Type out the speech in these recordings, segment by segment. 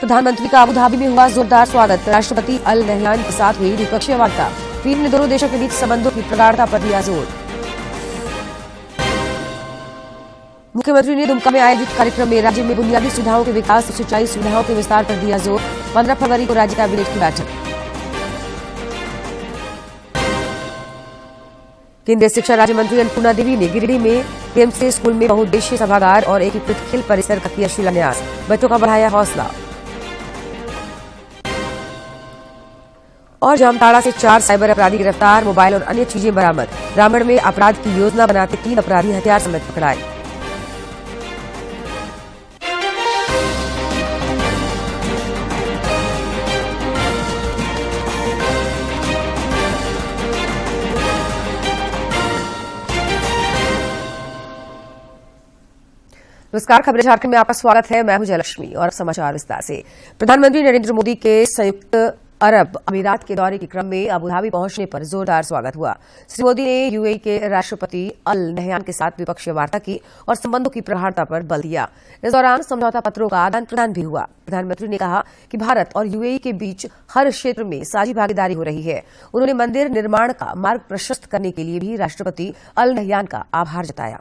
प्रधानमंत्री का Abu Dhabi में हुआ जोरदार स्वागत। राष्ट्रपति अल नहयान के साथ हुई द्विपक्षीय वार्ता। पीएम ने दोनों देशों के बीच संबंधों की प्रगाढ़ता पर दिया जोर। मुख्यमंत्री ने दुमका में आयोजित कार्यक्रम में राज्य में बुनियादी सुविधाओं के विकास और सिंचाई सुविधाओं के विस्तार पर दिया जोर। 15 फरवरी को राज्य कैबिनेट की बैठक। केंद्रीय शिक्षा राज्य मंत्री अन्नपूर्णा देवी ने गिरिडीह में पीएमसी स्कूल में बहुउद्देशीय सभागार और एकीकृत खेल परिसर का किया शिलान्यास। बच्चों का बढ़ाया हौसला। और जामताड़ा से 4 साइबर अपराधी गिरफ्तार, मोबाइल और अन्य चीजें बरामद। रामगढ़ में अपराध की योजना बनाते 3 अपराधी हथियार समेत पकड़ाए। नमस्कार, खबरें झारखंड में आपका स्वागत है। मैं हूं जयलक्ष्मी और अब समाचार विस्तार से। प्रधानमंत्री नरेंद्र मोदी के संयुक्त अरब अमीरात के दौरे के क्रम में अबू धाबी पहुंचने पर जोरदार स्वागत हुआ। श्री मोदी ने यूएई के राष्ट्रपति अल नहयान के साथ द्विपक्षीय वार्ता की और संबंधों की प्रगाढ़ता पर बल दिया। इस दौरान समझौता पत्रों का आदान प्रदान भी हुआ। प्रधानमंत्री ने कहा कि भारत और यूएई के बीच हर क्षेत्र में साझी भागीदारी हो रही है। उन्होंने मंदिर निर्माण का मार्ग प्रशस्त करने के लिए भी राष्ट्रपति अल नहयान का आभार जताया।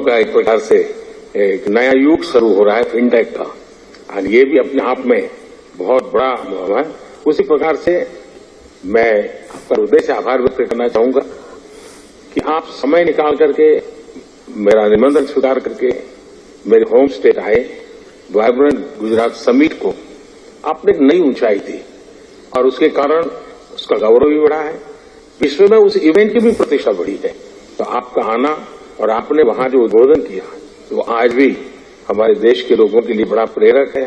का एक प्रकार से एक नया युग शुरू हो रहा है फिनटेक का, और ये भी अपने आप में बहुत बड़ा अनुभव है। उसी प्रकार से मैं आपका हृदय से आभार व्यक्त करना चाहूंगा कि आप समय निकाल करके मेरा निमंत्रण स्वीकार करके मेरे होम स्टेट आए। वाइब्रेंट गुजरात समिट को आपने एक नई ऊंचाई दी और उसके कारण उसका गौरव भी बढ़ा है। विश्व में उस इवेंट की भी प्रतिष्ठा बढ़ी है। तो आपका आना और आपने वहां जो उद्बोधन किया वो आज भी हमारे देश के लोगों के लिए बड़ा प्रेरक है,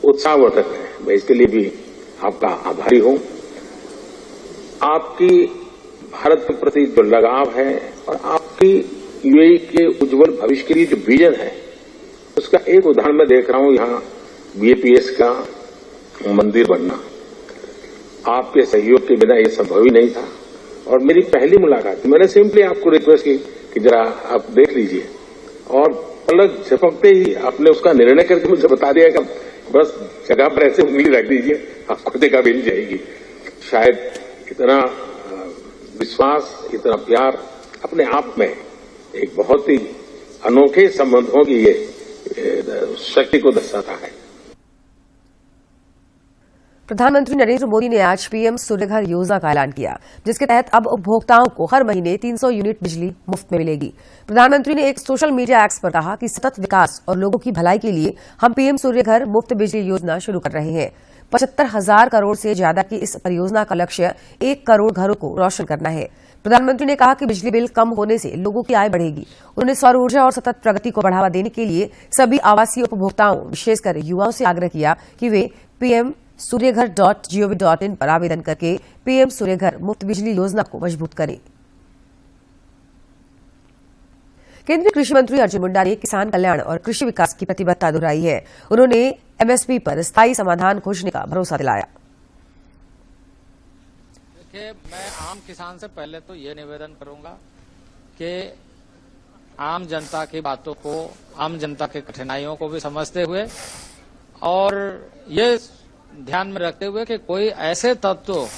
उत्साहवर्धक है। मैं इसके लिए भी आपका आभारी हूं। आपकी भारत के प्रति जो लगाव है और आपकी यूएई के उज्जवल भविष्य के लिए जो विजन है, उसका एक उदाहरण मैं देख रहा हूं। यहाँ बीएपीएस का मंदिर बनना आपके सहयोग के बिना ये संभव ही नहीं था। और मेरी पहली मुलाकात मैंने सिंपली आपको रिक्वेस्ट की कि जरा आप देख लीजिए, और पलक झपकते ही आपने उसका निर्णय करके मुझे बता दिया कि बस जगह पर ऐसे उंगली रख दीजिए, आपको जगह मिल जाएगी। शायद इतना विश्वास, इतना प्यार अपने आप में एक बहुत ही अनोखे संबंधों की ये शक्ति को दर्शाता है। प्रधानमंत्री नरेंद्र मोदी ने आज पीएम सूर्यघर योजना का ऐलान किया, जिसके तहत अब उपभोक्ताओं को हर महीने 300 यूनिट बिजली मुफ्त में मिलेगी। प्रधानमंत्री ने एक सोशल मीडिया एक्स पर कहा कि सतत विकास और लोगों की भलाई के लिए हम पीएम सूर्यघर मुफ्त बिजली योजना शुरू कर रहे हैं। 75,000 करोड़ से ज्यादा की इस परियोजना का लक्ष्य 1 करोड़ घरों को रोशन करना है। प्रधानमंत्री ने कहा कि बिजली बिल कम होने से लोगों की आय बढ़ेगी। उन्होंने सौर ऊर्जा और सतत प्रगति को बढ़ावा देने के लिए सभी आवासीय उपभोक्ताओं, विशेषकर युवाओं से आग्रह किया कि वे pmsuryaghar.gov.in पर आवेदन करके पीएम सूर्यघर मुफ्त बिजली योजना को मजबूत करें। केंद्रीय कृषि मंत्री अर्जुन मुंडा ने किसान कल्याण और कृषि विकास की प्रतिबद्धता दोहराई है। उन्होंने एमएसपी पर स्थायी समाधान खोजने का भरोसा दिलाया। देखिए, मैं आम किसान से पहले तो ये निवेदन करूंगा कि आम जनता की बातों को, आम जनता की कठिनाइयों को भी समझते हुए और ये ध्यान में रखते हुए कि कोई ऐसे तत्व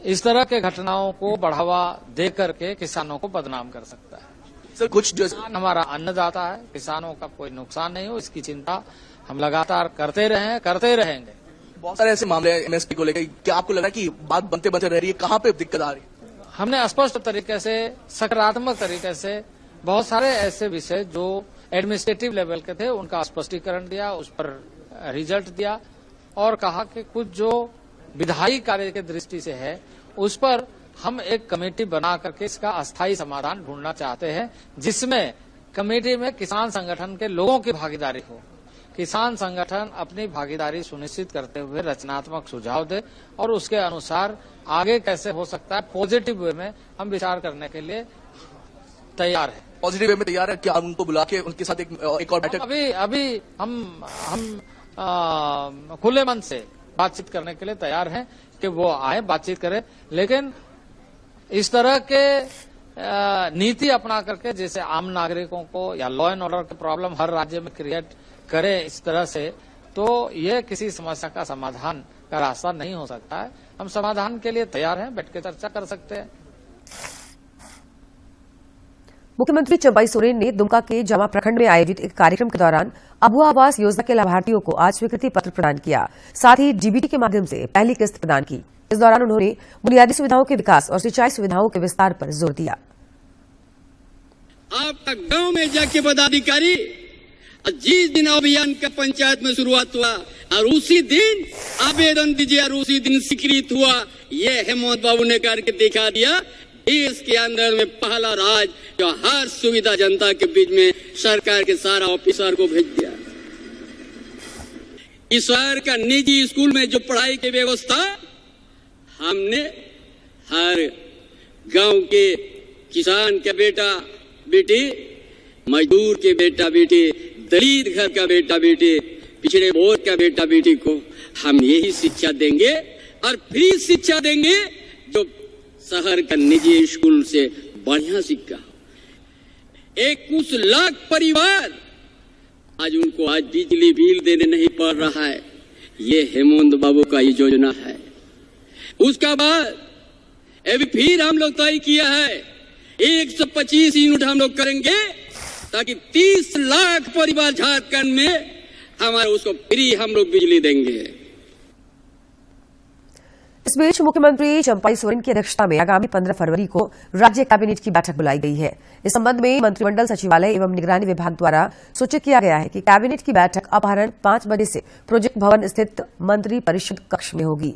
इस तरह के घटनाओं को बढ़ावा दे करके किसानों को बदनाम कर सकता है। सर, कुछ किसान हमारा अन्नदाता है, किसानों का कोई नुकसान नहीं हो, इसकी चिंता हम लगातार करते रहे हैं, करते रहेंगे। बहुत सारे ऐसे मामले हैं एमएसपी को लेकर, क्या आपको लग रहा है कि बात बनते बनते रह रही है, कहाँ पे दिक्कत आ रही है? हमने स्पष्ट तरीके से, सकारात्मक तरीके से बहुत सारे ऐसे विषय जो एडमिनिस्ट्रेटिव लेवल के थे उनका स्पष्टीकरण दिया, उस पर रिजल्ट दिया और कहा कि कुछ जो विधायी कार्य की दृष्टि से है उस पर हम एक कमेटी बना करके इसका अस्थायी समाधान ढूंढना चाहते हैं, जिसमें कमेटी में किसान संगठन के लोगों की भागीदारी हो। किसान संगठन अपनी भागीदारी सुनिश्चित करते हुए रचनात्मक सुझाव दे और उसके अनुसार आगे कैसे हो सकता है पॉजिटिव वे में हम विचार करने के लिए तैयार है। पॉजिटिव वे में तैयार है क्या? उनको बुला के उनके साथ एक और बैठक? अभी हम खुले मन से बातचीत करने के लिए तैयार हैं कि वो आए, बातचीत करें, लेकिन इस तरह के नीति अपना करके जैसे आम नागरिकों को या लॉ एंड ऑर्डर की प्रॉब्लम हर राज्य में क्रिएट करे इस तरह से, तो ये किसी समस्या का समाधान का रास्ता नहीं हो सकता है। हम समाधान के लिए तैयार हैं, बैठ के चर्चा कर सकते हैं। मुख्यमंत्री चंपाई सोरेन ने दुमका के जामा प्रखंड में आयोजित एक कार्यक्रम के दौरान अबुआ आवास योजना के लाभार्थियों को आज स्वीकृति पत्र प्रदान किया। साथ ही डीबीटी के माध्यम से पहली किस्त प्रदान की। इस दौरान उन्होंने बुनियादी सुविधाओं के विकास और सिंचाई सुविधाओं के विस्तार पर जोर दिया। आपका गांव में जाके पदाधिकारी जिस दिन अभियान का पंचायत में शुरुआत हुआ और उसी दिन आवेदन दीजिए और उसी दिन स्वीकृत हुआ, ये हेमंत बाबू ने करके दिखा दिया। देश के अंदर में पहला राज्य जो हर सुविधा जनता के बीच में सरकार के सारा ऑफिसर को भेज दिया। इस शहर का निजी स्कूल में जो पढ़ाई की व्यवस्था हमने हर गांव के किसान के बेटा बेटी, मजदूर के बेटा बेटी, दलित घर का बेटा बेटी, पिछड़े वर्ग का बेटा बेटी को हम यही शिक्षा देंगे और फ्री शिक्षा देंगे जो शहर का निजी स्कूल से बढ़िया शिक्षा। एक कुछ लाख परिवार आज उनको आज बिजली बिल देने नहीं पड़ रहा है, ये हेमंत बाबू का ये योजना है। उसका बाद अभी फिर हम लोग तय किया है 125 यूनिट हम लोग करेंगे ताकि 30 लाख परिवार झारखंड में हमारे उसको फ्री हम लोग बिजली देंगे। इस बीच मुख्यमंत्री चंपाई सोरेन की अध्यक्षता में आगामी 15 फरवरी को राज्य कैबिनेट की बैठक बुलाई गई है। इस संबंध में मंत्रिमंडल सचिवालय एवं निगरानी विभाग द्वारा सूचित किया गया है कि कैबिनेट की बैठक अपराह्न 5 बजे से प्रोजेक्ट भवन स्थित मंत्री परिषद कक्ष में होगी।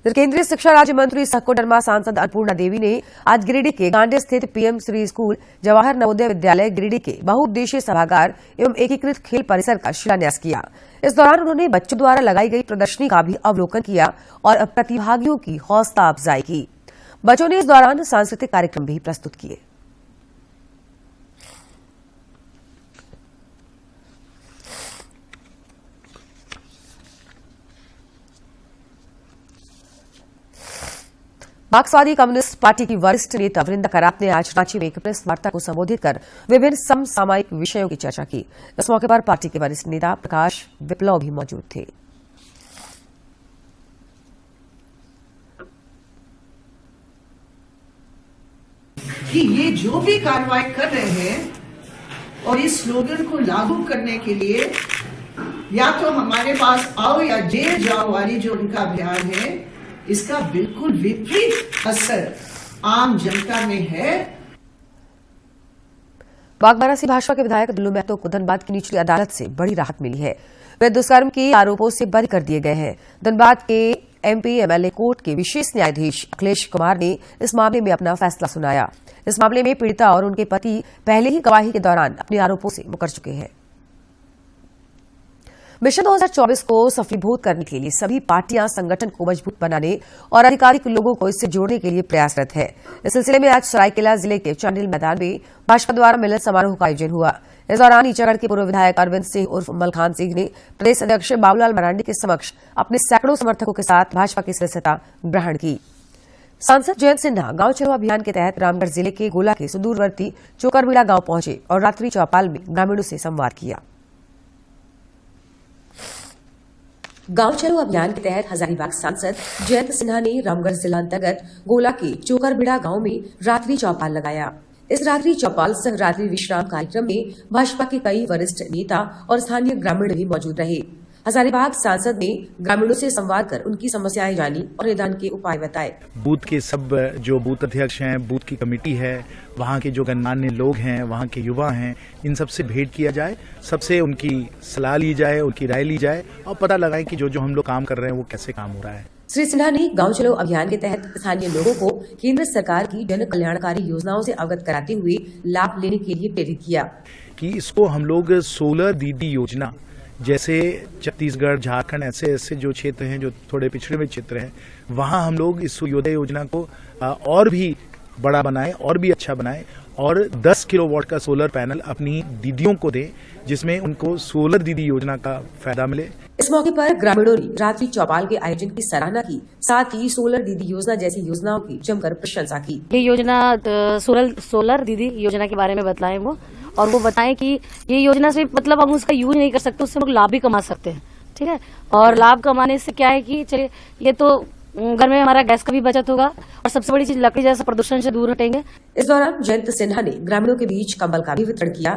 केंद्रीय शिक्षा राज्य मंत्री सह कोडरमा सांसद अन्नपूर्णा देवी ने आज गिरिडीह के गांडे स्थित पीएम श्री स्कूल जवाहर नवोदय विद्यालय गिरिडीह के बहुउद्देशीय सभागार एवं एकीकृत खेल परिसर का शिलान्यास किया। इस दौरान उन्होंने बच्चों द्वारा लगाई गई प्रदर्शनी का भी अवलोकन किया और प्रतिभागियों की हौसला अफजाई की। बच्चों ने इस दौरान सांस्कृतिक कार्यक्रम भी प्रस्तुत किए। मार्क्सवादी कम्युनिस्ट पार्टी की वरिष्ठ नेता वृंदा करात ने आज रांची में एक प्रेस वार्ता को संबोधित कर विभिन्न समसामयिक विषयों की चर्चा की। इस मौके पर पार्टी के वरिष्ठ नेता प्रकाश विप्लव भी मौजूद थे। कि ये जो भी कार्रवाई कर रहे हैं और इस स्लोगन को लागू करने के लिए या तो हमारे पास आओ या जेल जाओ वाली जो उनका अभियान है, इसका बिल्कुल विपरीत असर आम जनता में है। बागबारा से भाजपा के विधायक दुल्लू महतो को धनबाद की निचली अदालत से बड़ी राहत मिली है। वे दुष्कर्म के आरोपों से बरी कर दिए गए हैं। धनबाद के एमपी एमएलए कोर्ट के विशेष न्यायाधीश अखिलेश कुमार ने इस मामले में अपना फैसला सुनाया। इस मामले में पीड़िता और उनके पति पहले ही गवाही के दौरान अपने आरोपों से मुकर चुके हैं। मिशन 2024 को सफलीभूत करने के लिए सभी पार्टियां संगठन को मजबूत बनाने और आधिकारिक लोगों को इससे जोड़ने के लिए प्रयासरत है। इस सिलसिले में आज सरायकेला जिले के चांडिल मैदान में भाजपा द्वारा मिलन समारोह का आयोजन हुआ। इस दौरान ईचागढ़ के पूर्व विधायक अरविंद सिंह उर्फ मलखान सिंह ने प्रदेश अध्यक्ष बाबूलाल मरांडी के समक्ष अपने सैकड़ों समर्थकों के साथ भाजपा की सदस्यता ग्रहण की। सांसद जयंत सिन्हा गांव चलो अभियान के तहत रामगढ़ जिले के गोला के सुदूरवर्ती चोकरबीड़ा गांव पहुंचे और रात्रि चौपाल में ग्रामीणों से संवाद किया। गांव चलो अभियान के तहत हजारीबाग सांसद जयंत सिन्हा ने रामगढ़ जिला अंतर्गत गोला के चोकरबीड़ा गांव में रात्रि चौपाल लगाया। इस रात्रि चौपाल सह रात्रि विश्राम कार्यक्रम में भाजपा के कई वरिष्ठ नेता और स्थानीय ग्रामीण भी मौजूद रहे। हजारीबाग सांसद ने ग्रामीणों से संवाद कर उनकी समस्याएं जानी और निदान के उपाय बताए। बूथ के सब जो बूथ अध्यक्ष हैं, बूथ की कमेटी है, वहाँ के जो गणमान्य लोग हैं, वहाँ के युवा हैं, इन सबसे भेंट किया जाए, सबसे उनकी सलाह ली जाए, उनकी राय ली जाए और पता लगाएं कि जो हम लोग काम कर रहे हैं वो कैसे काम हो रहा है। श्री सिन्हा ने गांव चलो अभियान के तहत स्थानीय लोगों को केंद्र सरकार की जन कल्याणकारी योजनाओं से अवगत कराते हुए लाभ लेने के लिए प्रेरित किया कि इसको हम लोग 16 दीदी योजना जैसे छत्तीसगढ़, झारखंड, ऐसे ऐसे जो क्षेत्र हैं जो थोड़े पिछड़े हुए क्षेत्र हैं, वहाँ हम लोग इस सूर्योदय योजना को और भी बड़ा बनाएं और भी अच्छा बनाएं और 10 किलोवाट का सोलर पैनल अपनी दीदियों को दें, जिसमें उनको सोलर दीदी योजना का फायदा मिले। इस मौके पर ग्रामीणों ने रात्रि चौपाल के आयोजन की सराहना की, साथ ही सोलर दीदी योजना जैसी योजनाओं की जमकर प्रशंसा की। ये योजना सोलर दीदी योजना के बारे में बताएं वो, और वो बताएं कि ये योजना से मतलब हम उसका यूज नहीं कर सकते, उससे हम लोग लाभ भी कमा सकते हैं, ठीक है। और लाभ कमाने से क्या है कि चलिए ये तो घर में हमारा गैस का भी बचत होगा और सबसे बड़ी चीज लकड़ी जैसा प्रदूषण से दूर हटेंगे। इस दौरान जयंत सिन्हा ने ग्रामीणों के बीच कंबल का भी वितरण किया।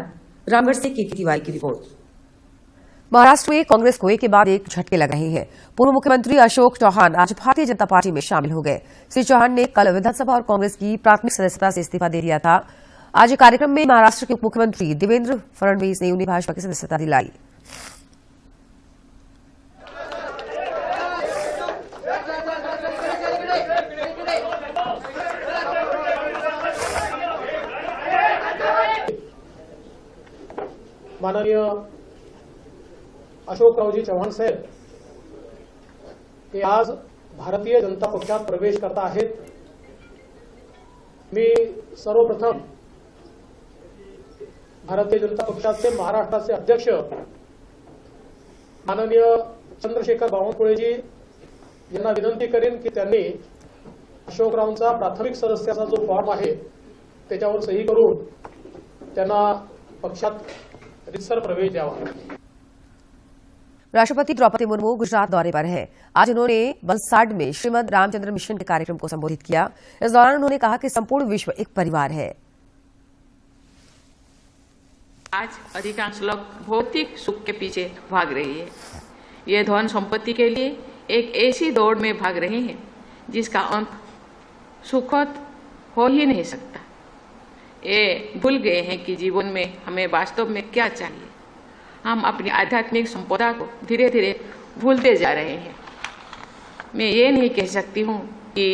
रामगढ़ से के तिवारी की रिपोर्ट। महाराष्ट्र में कांग्रेस को एक के बाद एक झटके लग रहे हैं। पूर्व मुख्यमंत्री अशोक चौहान आज भारतीय जनता पार्टी में शामिल हो गए। श्री चौहान ने कल विधानसभा और कांग्रेस की प्राथमिक सदस्यता से इस्तीफा दे दिया था। आज कार्यक्रम में महाराष्ट्र के उप मुख्यमंत्री देवेंद्र फडणवीस ने उन्हें भाजपा की सदस्यता दिलाई। माननीय अशोकरावजी चव्हाण साहेब हे आज भारतीय जनता पक्षात प्रवेश करत आहेत। मी सर्वप्रथम भारतीय जनता पक्षाचे महाराष्ट्राचे अध्यक्ष माननीय चंद्रशेखर बावनकुळेजी यांना विनंती करेन की त्यांनी अशोकरावांचा प्राथमिक सदस्याचा जो फॉर्म आहे त्याच्यावर सही करून त्यांना पक्षात रितसर प्रवेश द्यावा। राष्ट्रपति द्रौपदी मुर्मू गुजरात दौरे पर हैं। आज उन्होंने वलसाड में श्रीमद रामचंद्र मिशन के कार्यक्रम को संबोधित किया। इस दौरान उन्होंने कहा कि संपूर्ण विश्व एक परिवार है। आज अधिकांश लोग भौतिक सुख के पीछे भाग रही है। ये धन संपत्ति के लिए एक ऐसी दौड़ में भाग रहे हैं जिसका अंत सुखद हो ही नहीं सकता। ये भूल गए हैं कि जीवन में हमें वास्तव में क्या चाहिए। हम अपनी आध्यात्मिक संपदा को धीरे धीरे भूलते जा रहे हैं। मैं ये नहीं कह सकती हूँ कि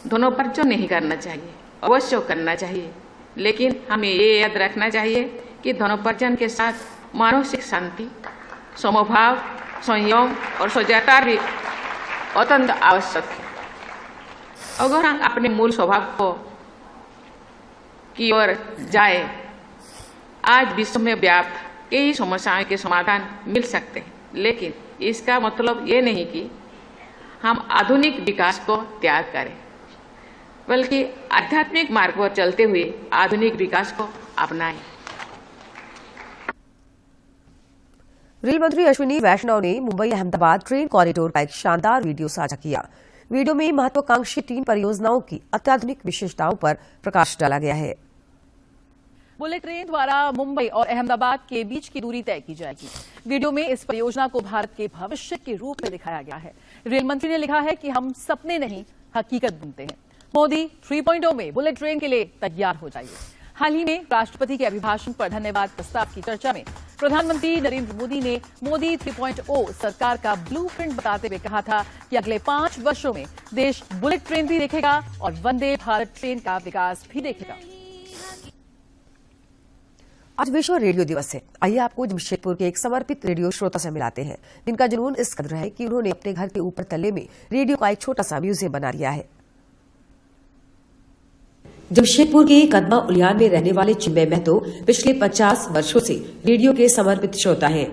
धनोपार्जन नहीं करना चाहिए, अवश्य करना चाहिए, लेकिन हमें ये याद रखना चाहिए कि धनोपार्जन के साथ मानसिक शांति, समभाव, संयम और सजगता भी अत्यंत आवश्यक है। अगर हम अपने मूल स्वभाव को की ओर जाए, आज विश्व में व्याप्त कई समस्याओं के समाधान मिल सकते हैं, लेकिन इसका मतलब ये नहीं कि हम आधुनिक विकास को त्याग करें, बल्कि आध्यात्मिक मार्ग पर चलते हुए आधुनिक विकास को अपनाएं। रेल मंत्री अश्विनी वैष्णव ने मुंबई अहमदाबाद ट्रेन कॉरिडोर का एक शानदार वीडियो साझा किया। वीडियो में महत्वाकांक्षी 3 परियोजनाओं की अत्याधुनिक विशेषताओं पर प्रकाश डाला गया है। बुलेट ट्रेन द्वारा मुंबई और अहमदाबाद के बीच की दूरी तय की जाएगी। वीडियो में इस परियोजना को भारत के भविष्य के रूप में दिखाया गया है। रेल मंत्री ने लिखा है कि हम सपने नहीं, हकीकत बनते हैं। मोदी 3.0 में बुलेट ट्रेन के लिए तैयार हो जाइए। हाल ही में राष्ट्रपति के अभिभाषण पर धन्यवाद प्रस्ताव की चर्चा में प्रधानमंत्री नरेंद्र मोदी ने मोदी 3.0 सरकार का ब्लूप्रिंट बताते हुए कहा था कि अगले 5 वर्षों में देश बुलेट ट्रेन भी देखेगा और वंदे भारत ट्रेन का विकास भी देखेगा। आज विश्व रेडियो दिवस है। आइए आपको जमशेदपुर के एक समर्पित रेडियो श्रोता से मिलाते हैं, जिनका जुनून इस कदर है कि उन्होंने अपने घर के ऊपर तल्ले में रेडियो का एक छोटा सा म्यूजियम बना लिया है। जमशेदपुर के कदमा उलियान में रहने वाले चिन्मय महतो पिछले 50 वर्षों से रेडियो के समर्पित श्रोता हैं।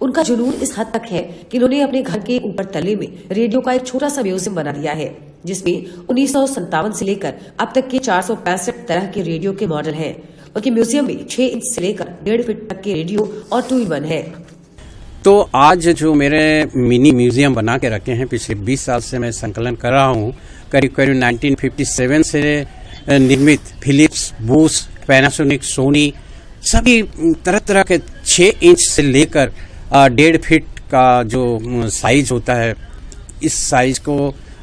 उनका जुनून इस हद तक है कि उन्होंने अपने घर के ऊपर तल्ले में रेडियो का एक छोटा सा म्यूजियम बना लिया है, जिसमें 1957 से लेकर अब तक के 465 तरह के रेडियो के मॉडल हैं। उनके म्यूजियम में 6 इंच से लेकर 1.5 फीट तक के रेडियो और 2-in-1 है। तो आज जो मेरे मिनी म्यूजियम बना के रखे हैं, पिछले 20 साल से मैं संकलन कर रहा हूँ। करीब करीब 1957 से निर्मित फिलिप्स, बूस, पैनासोनिक, सोनी, सभी तरह तरह के 6 इंच से लेकर 1.5 फीट का जो साइज होता है, इस साइज को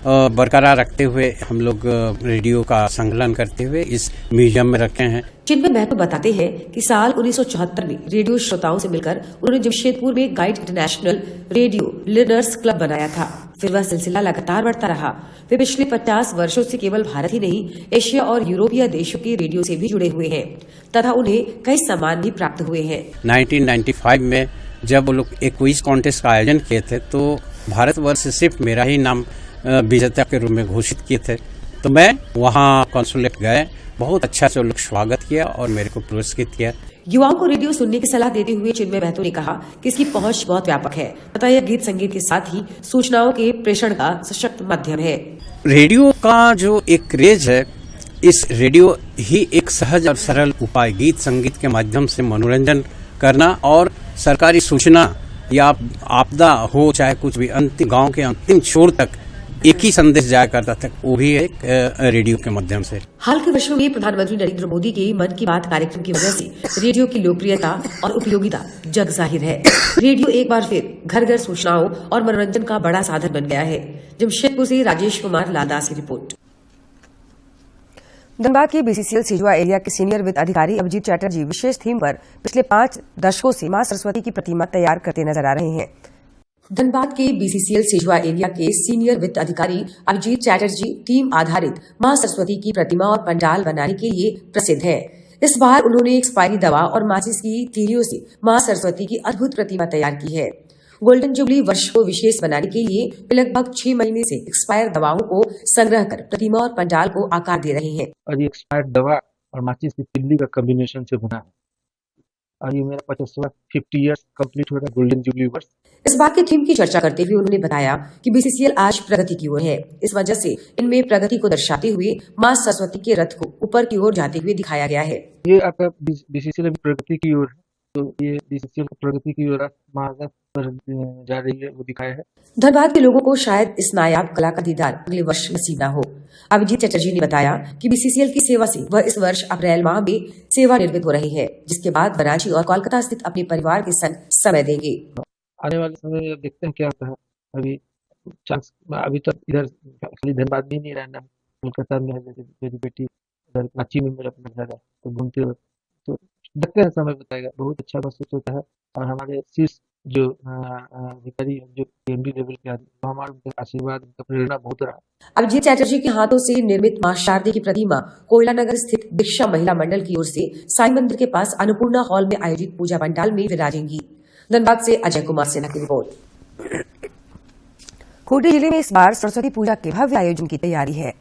बरकरार रखते हुए हम लोग रेडियो का संकलन करते हुए इस म्यूजियम में रखे हैं। चिन्मय महतो बताते हैं कि साल 1974 में रेडियो श्रोताओं से मिलकर उन्होंने जमशेदपुर में guide international radio listeners club बनाया था। फिर वह सिलसिला लगातार बढ़ता रहा। वे पिछले 50 वर्षों से केवल भारत ही नहीं, एशिया और यूरोपीय देशों के रेडियो से भी जुड़े हुए हैं तथा उन्हें कई सम्मान भी प्राप्त हुए हैं। 1995 में जब वो लोग एक क्विज कॉन्टेस्ट का आयोजन किए थे तो भारतवर्ष से सिर्फ मेरा ही नाम विजेता के रूप में घोषित किए थे। तो मैं वहाँ कॉन्सुलेट गए, बहुत अच्छा से वो लोग स्वागत किया और मेरे को पुरस्कृत किया। युवाओं को रेडियो सुनने की सलाह देते हुए चिन्मय महतो ने कहा कि इसकी पहुंच बहुत व्यापक है तथा यह गीत संगीत के साथ ही सूचनाओं के प्रेषण का सशक्त माध्यम है। रेडियो का जो एक क्रेज है, इस रेडियो ही एक सहज और सरल उपाय गीत संगीत के माध्यम से मनोरंजन करना और सरकारी सूचना या आपदा हो चाहे कुछ भी अंतिम गांव के अंतिम छोर तक एक ही संदेश जाया करता था, वो भी एक रेडियो के माध्यम से। हाल के वर्षों में प्रधानमंत्री नरेंद्र मोदी के मन की बात कार्यक्रम की वजह से रेडियो की लोकप्रियता और उपयोगिता जग जाहिर है। रेडियो एक बार फिर घर घर सूचनाओं और मनोरंजन का बड़ा साधन बन गया है। जमशेदपुर से राजेश कुमार लालदास की रिपोर्ट। धनबाद के बीसीसीएल सिजुआ एरिया के सीनियर वित्त अधिकारी अभिजीत चैटर्जी विशेष थीम पर पिछले 5 दशकों से मां सरस्वती की प्रतिमा तैयार करते नजर आ रहे हैं। धनबाद के बीसीसीएल सिजुआ एरिया के सीनियर वित्त अधिकारी अभिजीत चैटर्जी थीम आधारित मां सरस्वती की प्रतिमा और पंडाल बनाने के लिए प्रसिद्ध है। इस बार उन्होंने एक्सपायरी दवा और माचिस की तीलियों से मां सरस्वती की अद्भुत प्रतिमा तैयार की है। गोल्डन जुबली वर्ष को विशेष बनाने के लिए लगभग 6 महीने से एक्सपायर दवाओं को संग्रह कर प्रतिमा और पंडाल को आकार दे रहे हैं। और ये एक्सपायर्ड दवा और माचिस की तिल्ली का कॉम्बिनेशन से बना है और ये मेरा 50 ईयर्स कंप्लीट हो रहा है गोल्डन जुबली वर्ष। इस बात की थीम की चर्चा करते हुए उन्होंने बताया कि बीसीसीएल आज प्रगति की ओर है। इस वजह से इनमें प्रगति को दर्शाते हुए मां सरस्वती के रथ को ऊपर की ओर जाते हुए दिखाया गया है। ये आपका बीसीसीएल अभी प्रगति की ओर है, तो ये बीसीसीएल प्रगति की ओर महारथ पर जा रही है, वो दिखाया है। धनबाद के लोगों को शायद इस नायाब कला का दीदार अगले वर्ष नसीब न हो। अभिजीत चटर्जी ने बताया कि बीसीसीएल की सेवा से वह इस वर्ष अप्रैल माह में सेवानिवृत्त हो रहे हैं, जिसके बाद कराची और कोलकाता स्थित अपने परिवार के संग समय देंगे। आने वाले समय में देखते हैं क्या होता है। अभी तो इधर खाली धनबाद में नहीं रहना, कोलकाता में है, जैसे मेरी बेटी इधर कराची में मेरा अपना घर है, तो घूमते हुए तो देखते हैं, समय बताएगा। बहुत अच्छा महसूस होता है और हमारे शीर्ष जो अधिकारी जो केंद्रीय लेवल के तो हमारे उनका आशीर्वाद, उनका प्रेरणा बहुत रहा। अभिजीत चैटर्जी के हाथों से निर्मित मां शारदे की प्रतिमा कोयला नगर स्थित दीक्षा महिला मंडल की ओर से साई मंदिर के पास अन्नपूर्णा हॉल में आयोजित पूजा पंडाल में विराजेंगी। धनबाद से अजय कुमार सिन्हा की रिपोर्ट। खूंटी जिले में इस बार सरस्वती पूजा के भव्य आयोजन की तैयारी है।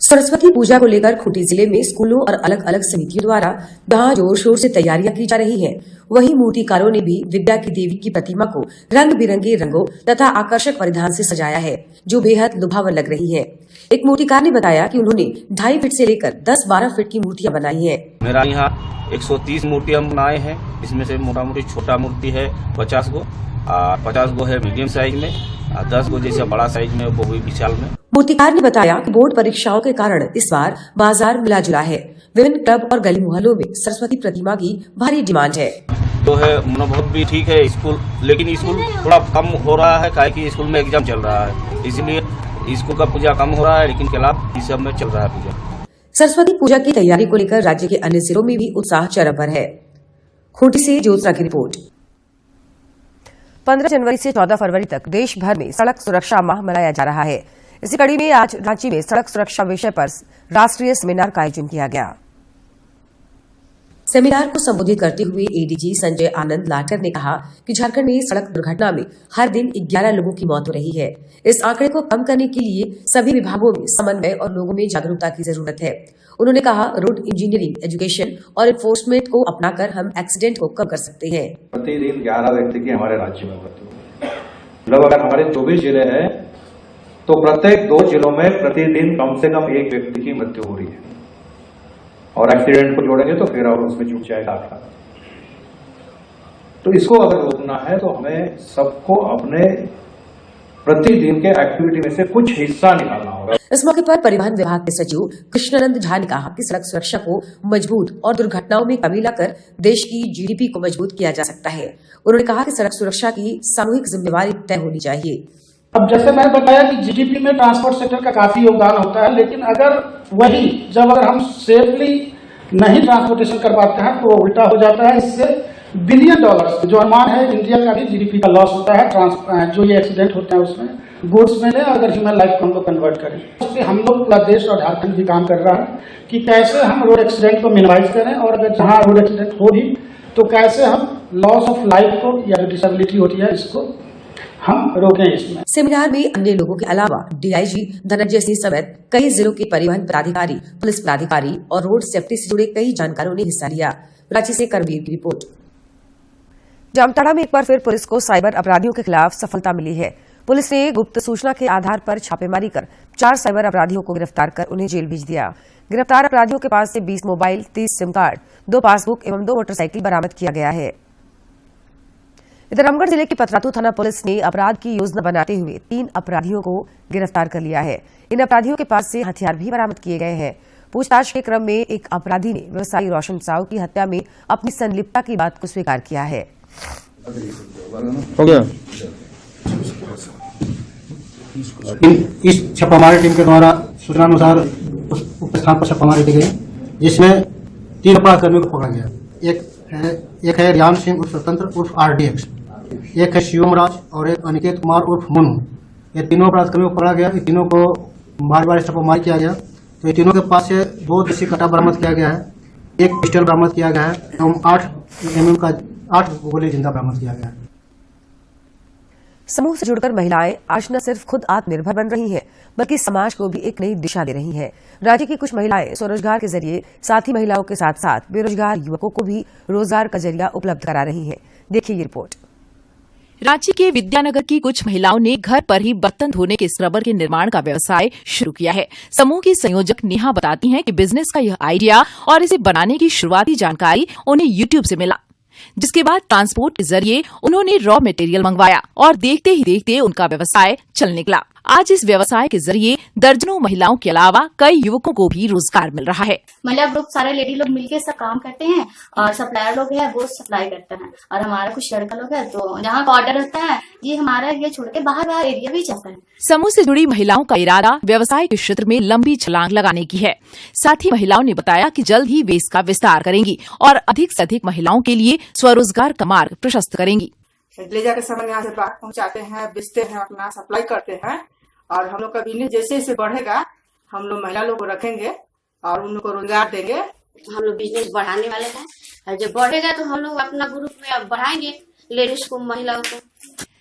सरस्वती पूजा को लेकर खूंटी जिले में स्कूलों और अलग अलग समितियों द्वारा जहां जोर शोर से तैयारियां की जा रही हैं, वहीं मूर्तिकारों ने भी विद्या की देवी की प्रतिमा को रंग बिरंगे रंगों तथा आकर्षक परिधान से सजाया है, जो बेहद लुभावन लग रही है। एक मूर्तिकार ने बताया कि उन्होंने 2.5 फीट से लेकर 10-12 फीट की मूर्तियां बनाई हैं। मेरा यहाँ 130 मूर्तियां बनाए हैं। इसमें से मोटा मोटी छोटा मूर्ति है 50 गो और 50 गो है मीडियम साइज में और 10 गो जैसे बड़ा साइज में, वो भी विशाल में। मूर्तिकार ने बताया कि बोर्ड परीक्षाओं के कारण इस बार बाजार मिला जुला है। विभिन्न क्लब और गली मोहल्लों में सरस्वती प्रतिमा की भारी डिमांड है। तो है मनोभाव भी ठीक है स्कूल, लेकिन स्कूल थोड़ा कम हो रहा है, काहे कि स्कूल में एग्जाम चल रहा है, इसलिए स्कूल का पूजा कम हो रहा है, लेकिन क्लब इस सब में चल रहा है पूजा। सरस्वती पूजा की तैयारी को लेकर राज्य के अन्य जिलों में भी उत्साह चरम पर है। खूंटी से ज्योत्सना की रिपोर्ट। 15 जनवरी से 14 फरवरी तक देश भर में सड़क सुरक्षा माह मनाया जा रहा है। इसी कड़ी में आज रांची में सड़क सुरक्षा विषय पर राष्ट्रीय सेमिनार का आयोजन किया गया। सेमिनार को संबोधित करते हुए एडीजी संजय आनंद लाटर ने कहा कि झारखंड में सड़क दुर्घटना में हर दिन 11 लोगों की मौत हो रही है। इस आंकड़े को कम करने के लिए सभी विभागों में समन्वय और लोगों में जागरूकता की जरूरत है। उन्होंने कहा, रोड इंजीनियरिंग, एजुकेशन और एनफोर्समेंट को अपनाकर हम एक्सीडेंट को कम कर सकते हैं। प्रतिदिन 11 व्यक्ति की हमारे राज्य में मृत्यु है। मतलब अगर हमारे 24 जिले हैं तो प्रत्येक 2 जिलों में प्रतिदिन कम से कम 1 व्यक्ति की मृत्यु हो रही है और एक्सीडेंट को जोड़ेंगे तो फिर और उसमें जुट जाएगा आंकड़ा। तो इसको अगर रोकना है तो हमें सबको अपने प्रतिदिन के एक्टिविटी में से कुछ हिस्सा निकालना होगा। इस मौके पर परिवहन विभाग के सचिव कृष्णानंद झा ने कहा कि सड़क सुरक्षा को मजबूत और दुर्घटनाओं में कमी लाकर देश की जीडीपी को मजबूत किया जा सकता है। उन्होंने कहा कि सड़क सुरक्षा की सामूहिक जिम्मेवारी तय होनी चाहिए। अब जैसे मैंने बताया कि जीडीपी में ट्रांसपोर्ट सेक्टर का काफी योगदान होता है, लेकिन अगर हम सेफली नहीं ट्रांसपोर्टेशन कर पाते हैं तो उल्टा हो जाता है। इससे बिलियन डॉलर्स जो अनुमान है इंडिया का भी जीडीपी का लॉस होता है। जो ये एक्सीडेंट होते हैं उसमें गुड्स में ले, अगर ह्यूमन लाइफ को हम लोग कन्वर्ट करें, उससे हम लोग पूरा देश और झारखंड भी काम कर रहा है कि कैसे हम रोड एक्सीडेंट को मिनिमाइज करें और अगर जहाँ रोड एक्सीडेंट हो भी तो कैसे हम लॉस ऑफ लाइफ को या जो डिसेबिलिटी होती है इसको हम रोकें। इसमें सेमिनार में अन्य लोगों के अलावा डीआईजी धनंजय सिंह समेत कई जिलों के परिवहन पदाधिकारी, पुलिस पदाधिकारी और रोड सेफ्टी से जुड़े कई जानकारों ने हिस्सा लिया। रांची से करवीर की रिपोर्ट। जामताड़ा में एक बार फिर पुलिस को साइबर अपराधियों के खिलाफ सफलता मिली है। पुलिस ने गुप्त सूचना के आधार पर छापेमारी कर 4 साइबर अपराधियों को गिरफ्तार कर उन्हें जेल भेज दिया। गिरफ्तार अपराधियों के पास से 20 मोबाइल, 30 सिम कार्ड, 2 पासबुक एवं 2 मोटरसाइकिल बरामद किया गया है। इधर रामगढ़ जिले की पतरातू थाना पुलिस ने अपराध की योजना बनाते हुए 3 अपराधियों को गिरफ्तार कर लिया है। इन अपराधियों के पास से हथियार भी बरामद किए गए हैं। पूछताछ के क्रम में एक अपराधी ने व्यवसायी रोशन साव की हत्या में अपनी संलिप्तता की बात को स्वीकार किया है। हो गया। इस छापामारी टीम के द्वारा सूचना अनुसार उस स्थान पर छापामारी की गई, जिसमें 3 अपराध कर्मियों को पकड़ा गया। एक है रियान सिंह उर्फ स्वतंत्र उर्फ RDX, एक है शिवम राज और एक अनिकेत कुमार उर्फ मुन्नू। ये तीनों अपराध कर्मियों को पकड़ा गया। इन तीनों को बार बार छापामारी किया गया, तो ये तीनों के पास से 2 देसी कट्टा बरामद किया गया है, 1 पिस्टल बरामद किया गया है एवं 8 mm का 8 गोली जिंदा बरामद किया गया है। समूह से जुड़कर महिलाएं आज न सिर्फ खुद आत्मनिर्भर बन रही हैं, बल्कि समाज को भी एक नई दिशा दे रही हैं। राज्य की कुछ महिलाएं स्वरोजगार के जरिए साथी महिलाओं के साथ साथ बेरोजगार युवकों को भी रोजगार का जरिया उपलब्ध करा रही हैं। देखिए ये रिपोर्ट। रांची के विद्यानगर की कुछ महिलाओं ने घर पर ही बर्तन धोने के स्क्रबर के निर्माण का व्यवसाय शुरू किया है। समूह की संयोजक नेहा बताती हैं कि बिजनेस का यह आइडिया और इसे बनाने की शुरुआती जानकारी उन्हें यूट्यूब से मिला, जिसके बाद ट्रांसपोर्ट के जरिए उन्होंने रॉ मटेरियल मंगवाया और देखते ही देखते उनका व्यवसाय चल निकला। आज इस व्यवसाय के जरिए दर्जनों महिलाओं के अलावा कई युवकों को भी रोजगार मिल रहा है। महिला ग्रुप सारे लेडी लोग मिलकर सब काम करते हैं और सप्लायर लोग हैं वो सप्लाई करते हैं और हमारा कुछ लड़का लोग है तो जहाँ का ऑर्डर रहता है ये हमारा एरिया छोड़ के बाहर एरिया भी जाता है। समूह से जुड़ी महिलाओं का इरादा व्यवसाय के क्षेत्र में लंबी छलांग लगाने की है। साथ ही महिलाओं ने बताया कि जल्द ही वे इसका विस्तार करेंगी और अधिक से अधिक महिलाओं के लिए स्वरोजगार का मार्ग प्रशस्त करेंगी। ले जाकर सामान यहाँ से पहुँचाते हैं, बेचते हैं, अपना सप्लाई करते हैं और हम लोग का बिजनेस जैसे जैसे बढ़ेगा हम लोग महिला लोग को रखेंगे और उन लोग को रोजगार देंगे। हम लोग बिजनेस बढ़ाने वाले हैं और जब बढ़ेगा तो हम लोग अपना ग्रुप में बढ़ाएंगे लेडीज को, महिलाओं को।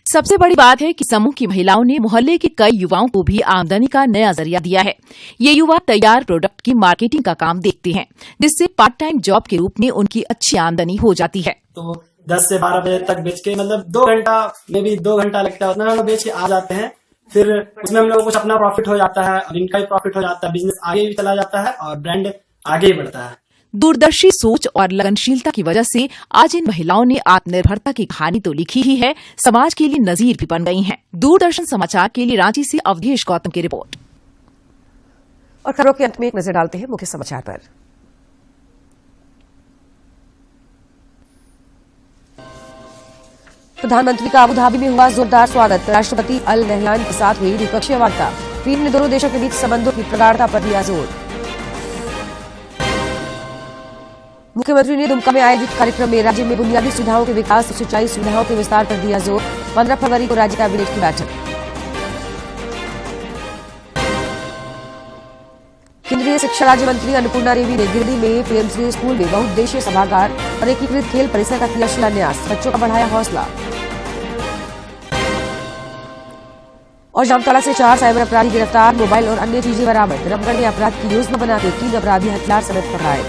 सबसे बड़ी बात है कि समूह की महिलाओं ने मोहल्ले के कई युवाओं को भी आमदनी का नया जरिया दिया है। ये युवा तैयार प्रोडक्ट की मार्केटिंग का काम देखते हैं, जिससे पार्ट टाइम जॉब के रूप में उनकी अच्छी आमदनी हो जाती है। तो 10 से 12 बजे तक बेच के मतलब 2 घंटा में भी 2 घंटा लगता है, उतना हम लोग बेच के आ जाते हैं। फिर उसमें हम लोग कुछ अपना प्रॉफिट हो जाता है और इनका भी प्रॉफिट हो जाता है, बिजनेस आगे भी चला जाता है और ब्रांड आगे ही बढ़ता है। दूरदर्शी सोच और लगनशीलता की वजह से आज इन महिलाओं ने आत्मनिर्भरता की कहानी तो लिखी ही है, समाज के लिए नजीर भी बन गई हैं। दूरदर्शन समाचार के लिए रांची से अवधेश गौतम की रिपोर्ट। और खबरों के अंत में एक नजर डालते हैं मुख्य समाचार पर। प्रधानमंत्री का अबुधाबी में हुआ जोरदार स्वागत। राष्ट्रपति अल नहयान के साथ हुई द्विपक्षीय वार्ता। पीएम ने दोनों देशों के बीच संबंधों की प्रगाढ़ता पर दिया जोर। मुख्यमंत्री ने दुमका में आयोजित कार्यक्रम में राज्य में बुनियादी सुविधाओं के विकास और सिंचाई सुविधाओं के विस्तार पर दिया जोर। 15 फरवरी को राज्य कैबिनेट की बैठक। केंद्रीय शिक्षा राज्य मंत्री अन्नपूर्णा देवी ने गिरिडीह में पीएमसी स्कूल में बहुउद्देशीय सभागार और एकीकृत खेल परिसर का किया शिलान्यास। बच्चों का बढ़ाया हौसला। और जामताड़ा से 4 साइबर अपराधी गिरफ्तार, मोबाइल और अन्य चीजें बरामद। रामगढ़ में अपराध की योजना बनाते 3 अपराधी हथियार समेत पकड़ाए।